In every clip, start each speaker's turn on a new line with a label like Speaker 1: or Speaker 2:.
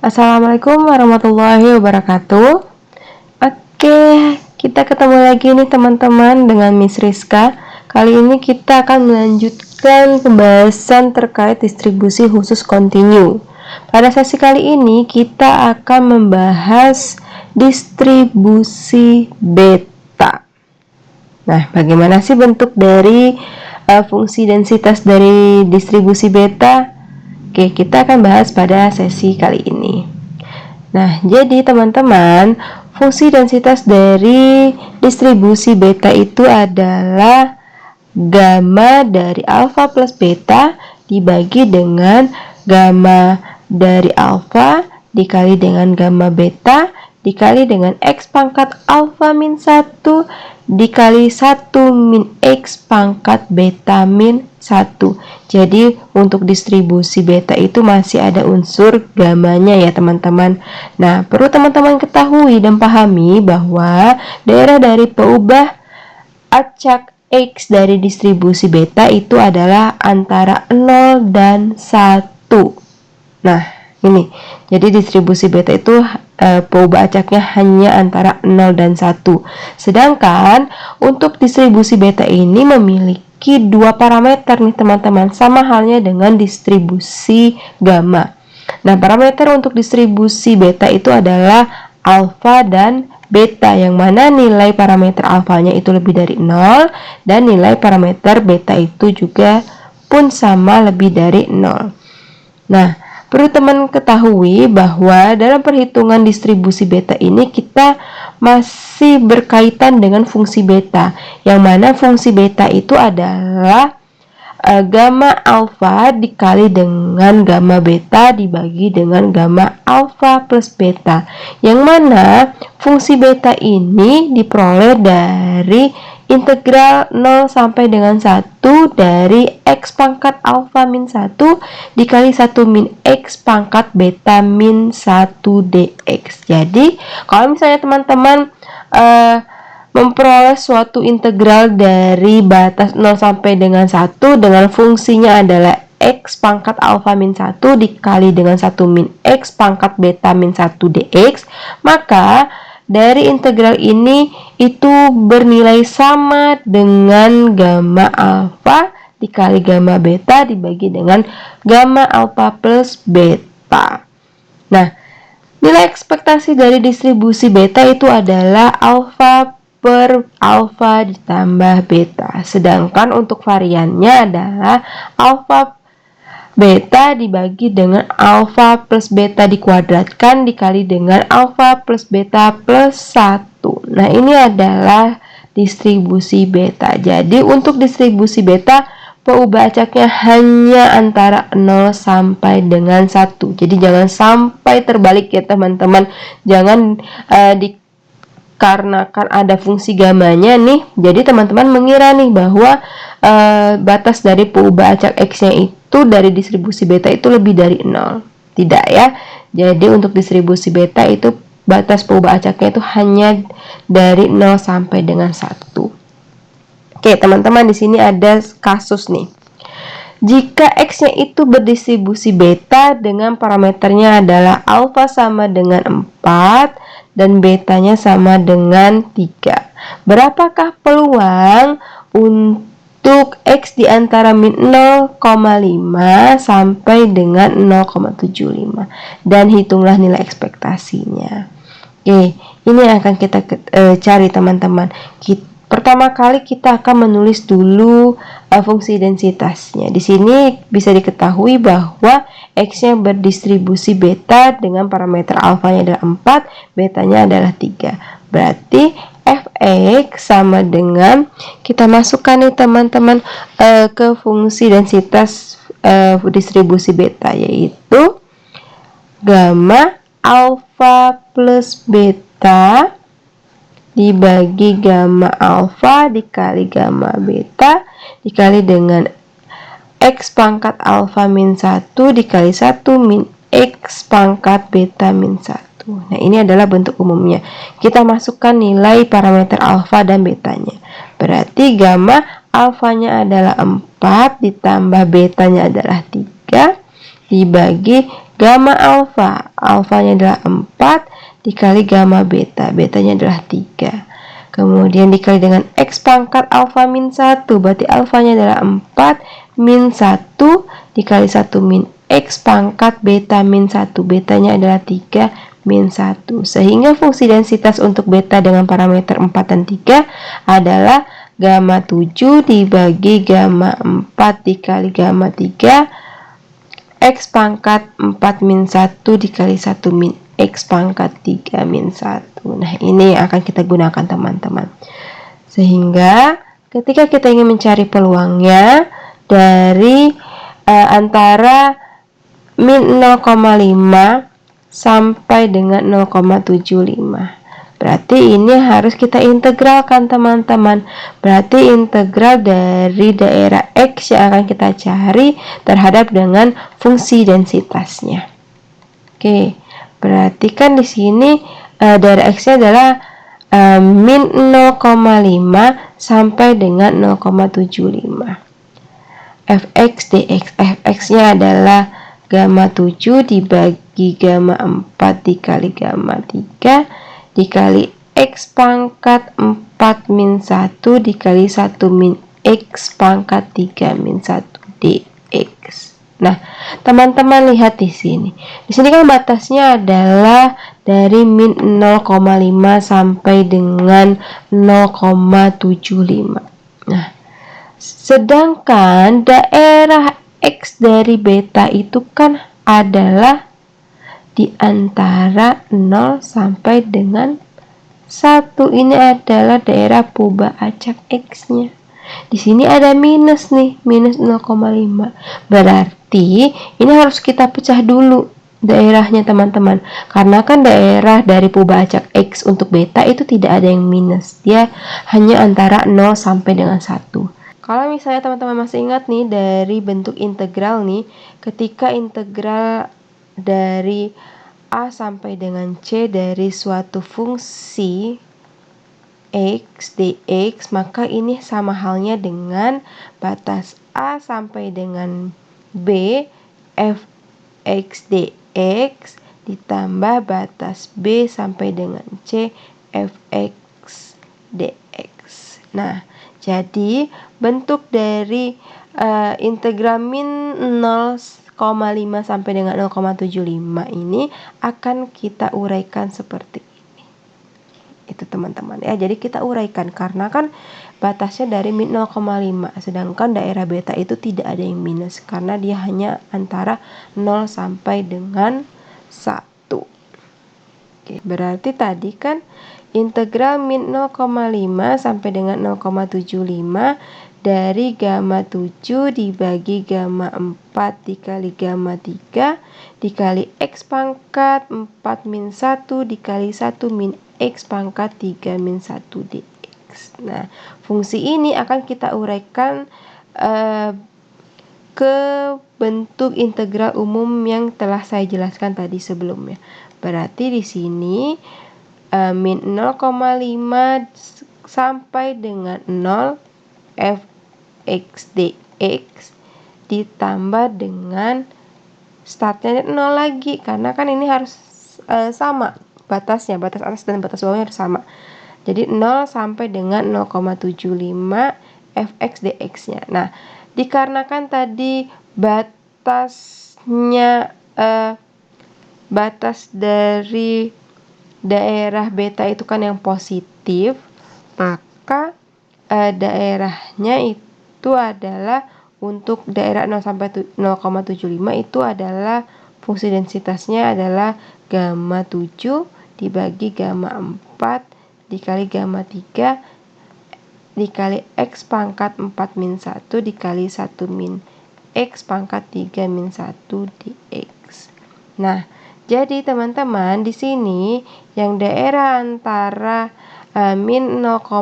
Speaker 1: Assalamualaikum warahmatullahi wabarakatuh. Oke, kita ketemu lagi nih teman-teman dengan Miss Rizka. Kali ini kita akan melanjutkan pembahasan terkait distribusi khusus kontinu. Pada sesi kali ini kita akan membahas distribusi beta. Nah, bagaimana sih bentuk dari fungsi densitas dari distribusi beta? Oke, kita akan bahas pada sesi kali ini. Nah, jadi teman-teman, fungsi densitas dari distribusi beta itu adalah gamma dari alfa plus beta dibagi dengan gamma dari alfa dikali dengan gamma beta dikali dengan X pangkat alfa min 1 dikali 1 min X pangkat beta min 1. Jadi untuk distribusi beta itu masih ada unsur gamanya ya teman-teman. Nah, perlu teman-teman ketahui dan pahami bahwa daerah dari peubah acak X dari distribusi beta itu adalah antara 0 dan 1. Nah, ini. Jadi distribusi beta itu peubah acaknya hanya antara 0 dan 1. Sedangkan untuk distribusi beta ini memiliki dua parameter nih teman-teman, sama halnya dengan distribusi gamma. Nah, parameter untuk distribusi beta itu adalah alfa dan beta, yang mana nilai parameter alfanya itu lebih dari 0 dan nilai parameter beta itu juga pun sama lebih dari 0. Nah, perlu teman ketahui bahwa dalam perhitungan distribusi beta ini kita masih berkaitan dengan fungsi beta, yang mana fungsi beta itu adalah gamma alfa dikali dengan gamma beta dibagi dengan gamma alfa plus beta, yang mana fungsi beta ini diperoleh dari integral 0 sampai dengan 1 dari X pangkat alfa min 1 dikali 1 min X pangkat beta min 1 dx. Jadi kalau misalnya teman-teman memperoleh suatu integral dari batas 0 sampai dengan 1 dengan fungsinya adalah X pangkat alfa min 1 dikali dengan 1 min X pangkat beta min 1 dx, maka dari integral ini itu bernilai sama dengan gamma alfa dikali gamma beta dibagi dengan gamma alfa plus beta. Nah, nilai ekspektasi dari distribusi beta itu adalah alfa per alfa ditambah beta. Sedangkan untuk variannya adalah alfa beta dibagi dengan alfa plus beta dikuadratkan dikali dengan alfa plus beta plus 1. Nah, ini adalah distribusi beta. Jadi untuk distribusi beta peubah acaknya hanya antara 0 sampai dengan 1. Jadi jangan sampai terbalik ya teman-teman. Jangan dikarenakan ada fungsi gamanya nih, jadi teman-teman mengira nih bahwa batas dari peubah acak X-nya itu dari distribusi beta itu lebih dari 0. Tidak ya. Jadi untuk distribusi beta itu batas peubah acaknya itu hanya dari 0 sampai dengan 1. Oke, teman-teman, di sini ada kasus nih. Jika X-nya itu berdistribusi beta dengan parameternya adalah alfa sama dengan 4 dan betanya sama dengan 3. Berapakah peluang untuk X di antara min 0,5 sampai dengan 0,75, dan hitunglah nilai ekspektasinya. Oke, ini yang akan kita cari teman-teman. Pertama kali kita akan menulis dulu fungsi densitasnya. Di sini bisa diketahui bahwa X-nya berdistribusi beta dengan parameter alfanya adalah 4, betanya adalah 3. Berarti Fx sama dengan, kita masukkan nih teman-teman ke fungsi densitas distribusi beta, yaitu gamma alfa plus beta dibagi gamma alfa dikali gamma beta dikali dengan X pangkat alfa min 1 dikali 1 min X pangkat beta min 1. Nah, ini adalah bentuk umumnya. Kita masukkan nilai parameter alfa dan betanya. Berarti gamma alfanya adalah 4 ditambah betanya adalah 3 dibagi gamma alfa. Alfanya adalah 4 dikali gamma beta. Betanya adalah 3. Kemudian dikali dengan X pangkat alfa min 1. Berarti alfanya adalah 4 min 1 dikali 1 min X pangkat beta min 1. Betanya adalah 3 min 1. Sehingga fungsi densitas untuk beta dengan parameter 4 dan 3 adalah gamma 7 dibagi gamma 4 dikali gamma 3 X pangkat 4 min 1 dikali 1 min X pangkat 3 min 1. Nah, ini yang akan kita gunakan teman-teman. Sehingga ketika kita ingin mencari peluangnya dari antara min 0,5 sampai dengan 0,75. Berarti ini harus kita integralkan teman-teman. Berarti integral dari daerah X yang akan kita cari terhadap dengan fungsi densitasnya. Oke, berarti kan di sini daerah X-nya adalah min 0,5 sampai dengan 0,75. Fx dx, Fx-nya adalah gamma 7 dibagi gamma 4 dikali gamma 3 dikali X pangkat 4 min 1 dikali 1 min X pangkat 3 min 1 dx. Nah, teman-teman lihat di sini. Di sini kan batasnya adalah dari min 0,5 sampai dengan 0,75. Nah, sedangkan daerah X dari beta itu kan adalah di antara 0 sampai dengan 1. Ini adalah daerah puba acak X-nya. Di sini ada minus nih, minus 0,5. Berarti ini harus kita pecah dulu daerahnya teman-teman. Karena kan daerah dari puba acak X untuk beta itu tidak ada yang minus. Dia hanya antara 0 sampai dengan 1. Kalau misalnya teman-teman masih ingat nih dari bentuk integral nih, ketika integral dari A sampai dengan C dari suatu fungsi X dx, maka ini sama halnya dengan batas A sampai dengan B fx dx ditambah batas B sampai dengan C fx dx. Nah, jadi bentuk dari integral min 0,5 sampai dengan 0,75 ini akan kita uraikan seperti ini. Itu teman-teman ya. Jadi kita uraikan karena kan batasnya dari min 0,5, sedangkan daerah beta itu tidak ada yang minus karena dia hanya antara 0 sampai dengan 1. Oke, berarti tadi kan integral min 0,5 sampai dengan 0,75 dari gamma 7 dibagi gamma 4 dikali gamma 3 dikali X pangkat 4 min 1 dikali 1 min X pangkat 3 min 1 dx. Nah, fungsi ini akan kita uraikan ke bentuk integral umum yang telah saya jelaskan tadi sebelumnya. Berarti di sini min 0,5 sampai dengan 0 fx dx ditambah dengan startnya 0 lagi karena kan ini harus sama batasnya, batas atas dan batas bawahnya harus sama. Jadi 0 sampai dengan 0,75 fx dx-nya. Nah, dikarenakan tadi batasnya batas dari daerah beta itu kan yang positif, maka daerahnya itu adalah untuk daerah 0 sampai 0,75 itu adalah fungsi densitasnya adalah gamma 7 dibagi gamma 4 dikali gamma 3 dikali X pangkat 4 min 1 dikali 1 min X pangkat 3 min 1 dx. Nah, jadi teman-teman di sini yang daerah antara min 0,5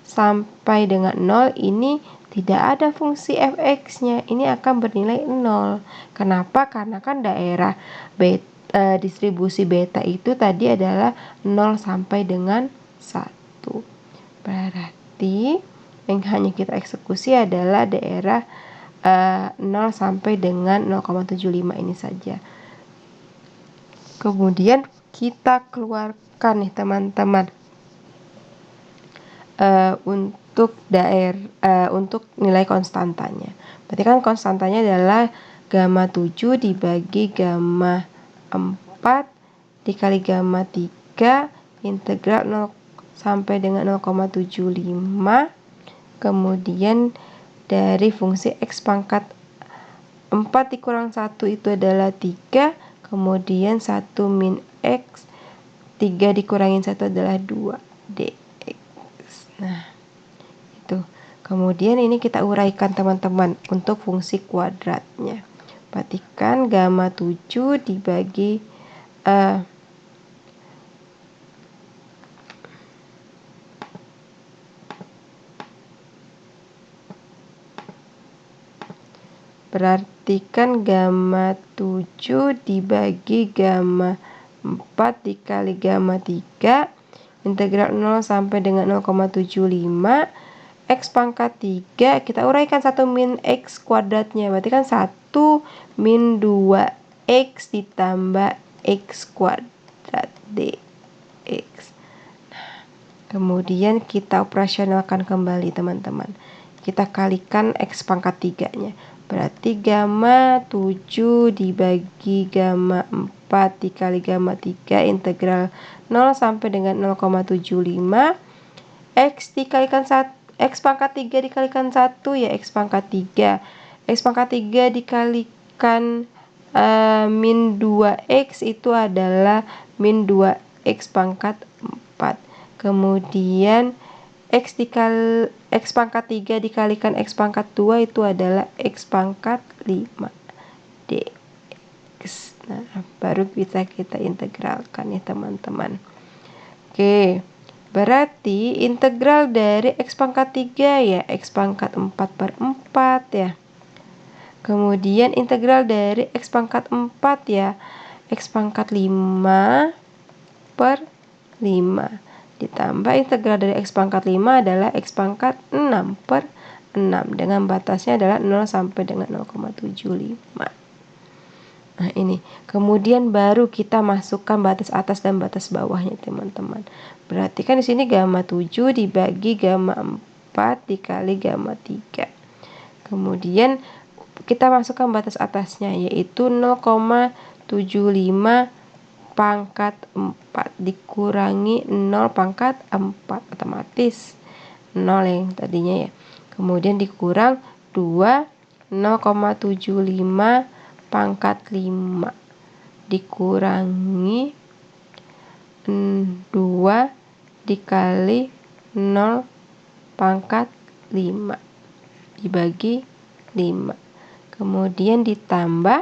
Speaker 1: sampai dengan 0 ini tidak ada fungsi fx-nya. Ini akan bernilai 0. Kenapa? Karena kan daerah distribusi beta itu tadi adalah 0 sampai dengan 1. Berarti yang hanya kita eksekusi adalah daerah 0 sampai dengan 0,75 ini saja. Kemudian kita keluarkan nih teman-teman untuk untuk nilai konstantanya. Berarti kan konstantanya adalah gamma 7 dibagi gamma 4 dikali gamma 3 integral 0 sampai dengan 0,75. Kemudian dari fungsi X pangkat 4 dikurang 1 itu adalah 3. Kemudian 1 min X 3 dikurangin 1 adalah 2 dx. Nah itu. Kemudian ini kita uraikan teman-teman untuk fungsi kuadratnya. Perhatikan gamma 7 dibagi perhatikan gamma 7 dibagi gamma 4 dikali gamma 3 integral 0 sampai dengan 0,75 X pangkat 3 kita uraikan 1 min X kuadratnya, berarti kan 1 min 2X ditambah X kuadrat dx. Kemudian kita operasionalkan kembali teman-teman, kita kalikan X pangkat 3 nya, berarti gamma 7 dibagi gamma 4 dikali gamma 3 integral 0 sampai dengan 0,75 X dikalikan 1 X pangkat 3 dikalikan 1 ya X pangkat 3. X pangkat 3 dikalikan min 2X itu adalah min 2X pangkat 4. Kemudian X pangkat 3 dikalikan X pangkat 2 itu adalah X pangkat 5 dx. Nah, baru bisa kita integralkan ya teman-teman. Oke, berarti integral dari X pangkat 3 ya X pangkat 4/4 ya. Kemudian integral dari X pangkat 4 ya X pangkat 5/5. Ditambah integral dari X pangkat 5 adalah X pangkat 6/6 dengan batasnya adalah 0 sampai dengan 0,75. Nah ini, kemudian baru kita masukkan batas atas dan batas bawahnya teman-teman. Berarti kan di sini gamma 7 dibagi gamma 4 dikali gamma 3. Kemudian kita masukkan batas atasnya yaitu 0,75 pangkat 4 dikurangi 0 pangkat 4, otomatis 0 yang tadinya ya. Kemudian dikurang 2 0,75 pangkat 5 dikurangi 2 dikali 0 pangkat 5 dibagi 5. Kemudian ditambah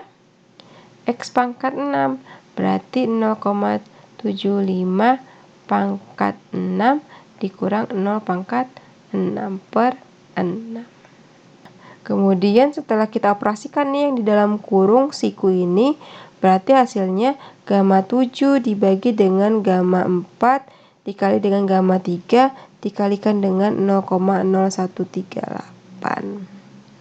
Speaker 1: X pangkat 6, berarti 0,75 pangkat 6 dikurang 0 pangkat 6/6. Kemudian setelah kita operasikan nih yang di dalam kurung siku ini, berarti hasilnya gamma 7 dibagi dengan gamma 4 dikali dengan gamma 3 dikalikan dengan 0,0138.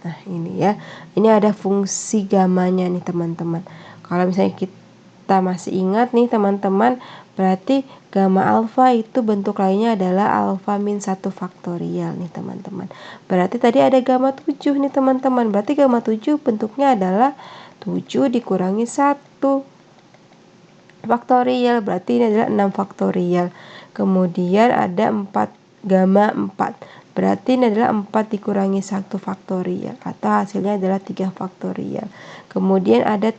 Speaker 1: Nah ini ya, ini ada fungsi gamanya nih teman-teman. Kalau misalnya kita masih ingat nih teman-teman, berarti gamma alfa itu bentuk lainnya adalah alfa min 1 faktorial nih teman-teman. Berarti tadi ada gamma 7 nih teman-teman, berarti gamma 7 bentuknya adalah 7 dikurangi 1 faktorial, berarti ini adalah 6 faktorial. Kemudian ada 4 gamma 4. Berarti ini adalah 4 dikurangi 1 faktorial atau hasilnya adalah 3 faktorial. Kemudian ada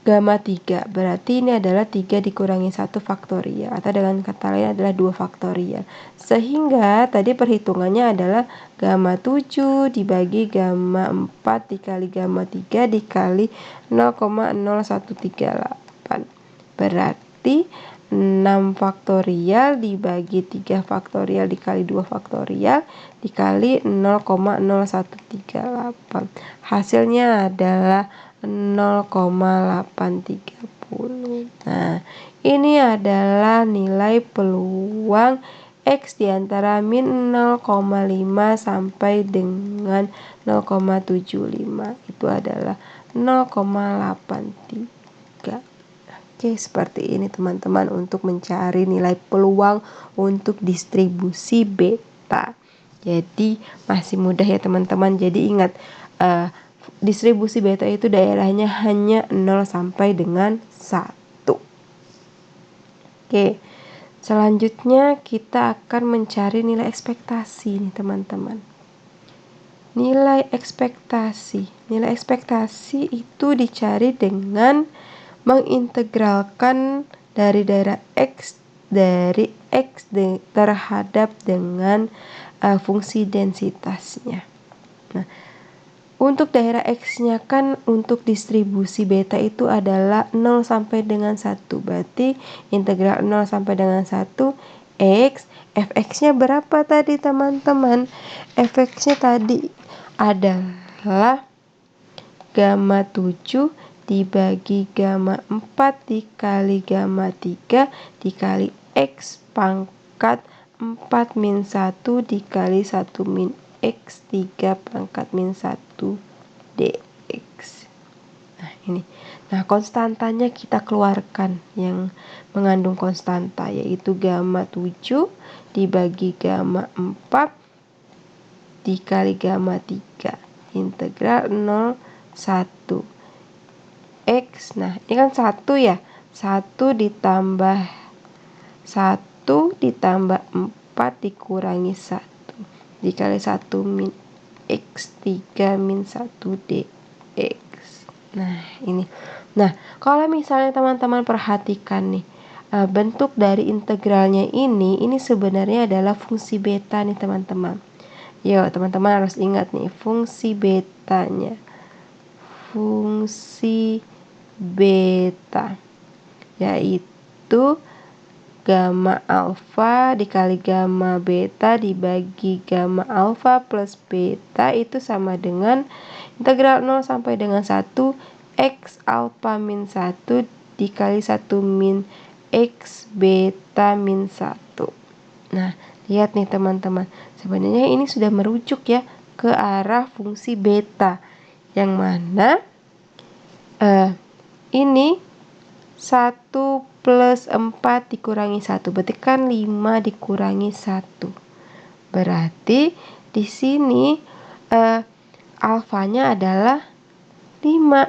Speaker 1: gamma 3. Berarti ini adalah 3 dikurangi 1 faktorial atau dengan kata lain adalah 2 faktorial. Sehingga tadi perhitungannya adalah gamma 7 dibagi gamma 4 dikali gamma 3 dikali 0,0138. Berarti 6 faktorial dibagi 3 faktorial dikali 2 faktorial dikali 0,0138. Hasilnya adalah 0,830. Nah, ini adalah nilai peluang X di antara min 0,5 sampai dengan 0,75 itu adalah 0,83. Oke, seperti ini teman-teman untuk mencari nilai peluang untuk distribusi beta. Jadi masih mudah ya teman-teman. Jadi ingat, distribusi beta itu daerahnya hanya 0 sampai dengan 1. Oke. Selanjutnya kita akan mencari nilai ekspektasi nih teman-teman. Nilai ekspektasi itu dicari dengan mengintegralkan dari daerah X terhadap dengan fungsi densitasnya. Nah, untuk daerah X-nya kan untuk distribusi beta itu adalah 0 sampai dengan 1. Berarti integral 0 sampai dengan 1 X. Fx-nya berapa tadi teman-teman? Fx-nya tadi adalah gamma 7 dibagi gamma 4 dikali gamma 3 dikali X pangkat 4 min 1 dikali 1 min X 3 pangkat min 1 dx. Nah ini. Nah konstantanya kita keluarkan yang mengandung konstanta, yaitu gamma 7 dibagi gamma 4 dikali gamma 3 integral 0 1 X. Nah ini kan 1 ya, 1 ditambah 1 ditambah 4 dikurangi 1 dikali 1 min X 3 min 1 dx. Nah ini. Nah kalau misalnya teman-teman perhatikan nih, bentuk dari integralnya ini sebenarnya adalah fungsi beta nih teman-teman. Yuk teman-teman harus ingat nih fungsi betanya. Fungsi beta yaitu gamma alfa dikali gamma beta dibagi gamma alfa plus beta itu sama dengan integral 0 sampai dengan 1 X alfa min 1 dikali 1 min X beta min 1. Nah lihat nih teman-teman, sebenarnya ini sudah merujuk ya ke arah fungsi beta, yang mana ini 1 plus 4 dikurangi 1, berarti kan 5 dikurangi 1. Berarti di sini alfanya adalah 5.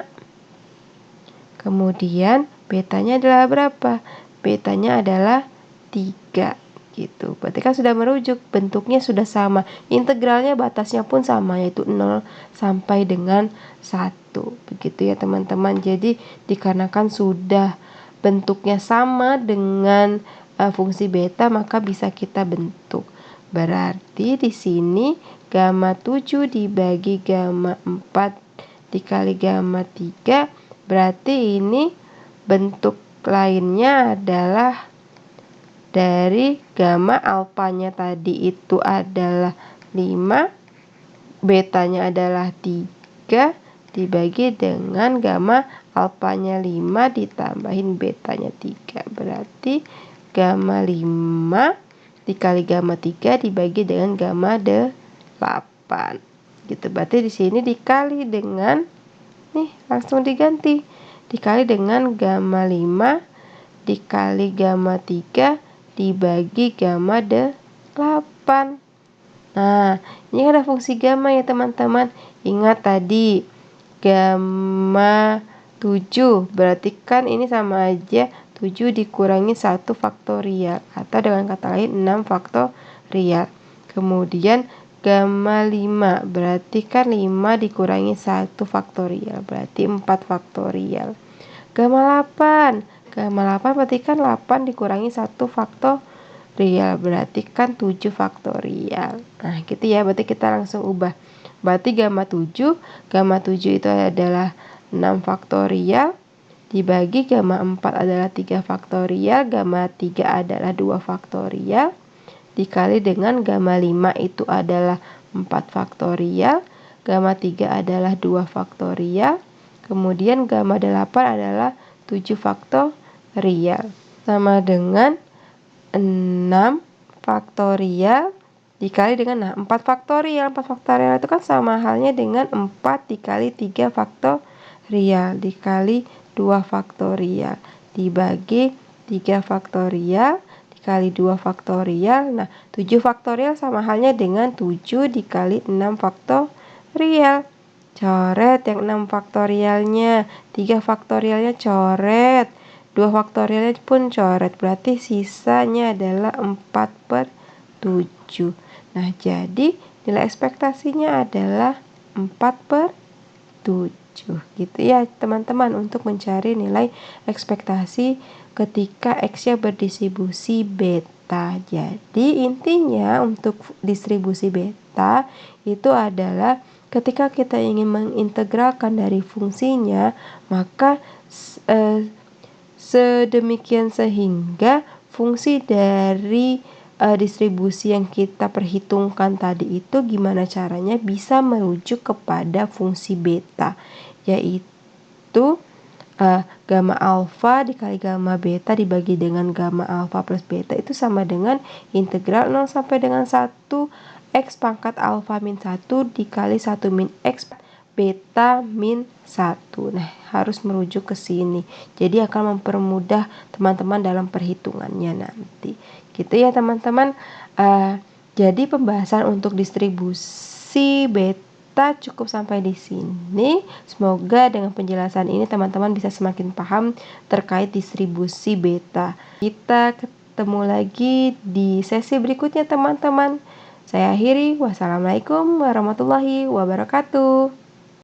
Speaker 1: Kemudian betanya adalah berapa? Betanya adalah 3 gitu. Berarti kan sudah merujuk, bentuknya sudah sama. Integralnya batasnya pun sama, yaitu 0 sampai dengan 1. Begitu ya teman-teman. Jadi dikarenakan sudah bentuknya sama dengan fungsi beta, maka bisa kita bentuk. Berarti di sini gamma 7 dibagi gamma 4 dikali gamma 3, berarti ini bentuk lainnya adalah dari gamma alfanya tadi itu adalah 5, betanya adalah 3 dibagi dengan gamma alfanya 5 ditambahin betanya 3. Berarti gamma 5 dikali gamma 3 dibagi dengan gamma 8. Gitu. Berarti di sini dikali dengan nih langsung diganti. Dikali dengan gamma 5 dikali gamma 3 dibagi gamma 8. Nah, ini ada fungsi gamma ya teman-teman. Ingat tadi gamma 7, berarti kan ini sama aja 7 dikurangi 1 faktorial, atau dengan kata lain 6 faktorial. Kemudian gamma 5, berarti kan 5 dikurangi 1 faktorial, berarti 4 faktorial. Gamma 8 berarti kan 8 dikurangi 1 faktorial, berarti kan 7 faktorial. Nah gitu ya, berarti kita langsung ubah. Berarti gamma 7 itu adalah 6 faktorial dibagi gamma 4 adalah 3 faktorial, gamma 3 adalah 2 faktorial, dikali dengan gamma 5 itu adalah 4 faktorial, gamma 3 adalah 2 faktorial, kemudian gamma 8 adalah 7 faktorial, sama dengan 6 faktorial dikali dengan, nah 4 faktorial. 4 faktorial itu kan sama halnya dengan 4 dikali 3 faktorial dikali 2 faktorial dibagi 3 faktorial dikali 2 faktorial. Nah 7 faktorial sama halnya dengan 7 dikali 6 faktorial. Coret yang 6 faktorialnya, 3 faktorialnya coret, 2 faktorialnya pun coret. Berarti sisanya adalah 4/7. Nah, jadi nilai ekspektasinya adalah 4/7. Gitu ya teman-teman, untuk mencari nilai ekspektasi ketika X-nya berdistribusi beta. Jadi intinya untuk distribusi beta itu adalah ketika kita ingin mengintegralkan dari fungsinya, maka sedemikian sehingga fungsi dari distribusi yang kita perhitungkan tadi itu gimana caranya bisa merujuk kepada fungsi beta, yaitu gamma alfa dikali gamma beta dibagi dengan gamma alfa plus beta itu sama dengan integral 0 sampai dengan 1 X pangkat alfa min 1 dikali 1 min X beta min 1. Nah, harus merujuk ke sini. Jadi akan mempermudah teman-teman dalam perhitungannya nanti. Gitu ya teman-teman. Jadi pembahasan untuk distribusi beta cukup sampai di sini. Semoga dengan penjelasan ini teman-teman bisa semakin paham terkait distribusi beta. Kita ketemu lagi di sesi berikutnya teman-teman. Saya akhiri. Wassalamualaikum warahmatullahi wabarakatuh.